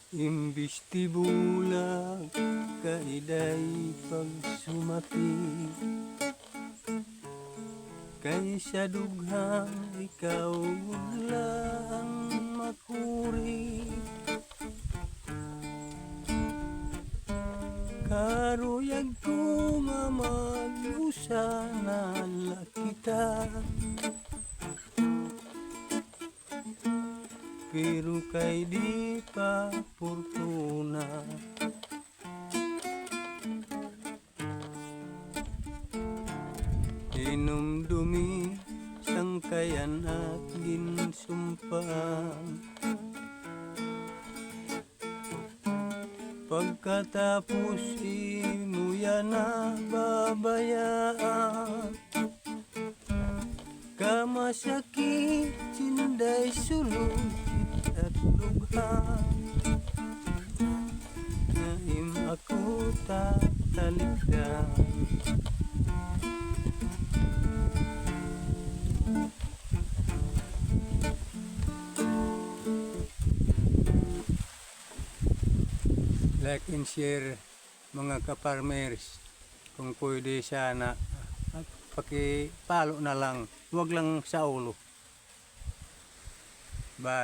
Imbis tibulag kaiday pagsumati, kaysa dughang ikaw lang makuri. Karuyag ko nga mag-usanan la kita, pero kay di pa fortuna. Inumdumi sangkayan at ginsumpan, pagkatapos imuya na babayaan. Kamasakit, sinday sulod at lughan, naim ako tatalikdan. Like and share mga ka-farmers, kung pwede sana at pakipalo na lang, huwag lang sa ulo. Bye.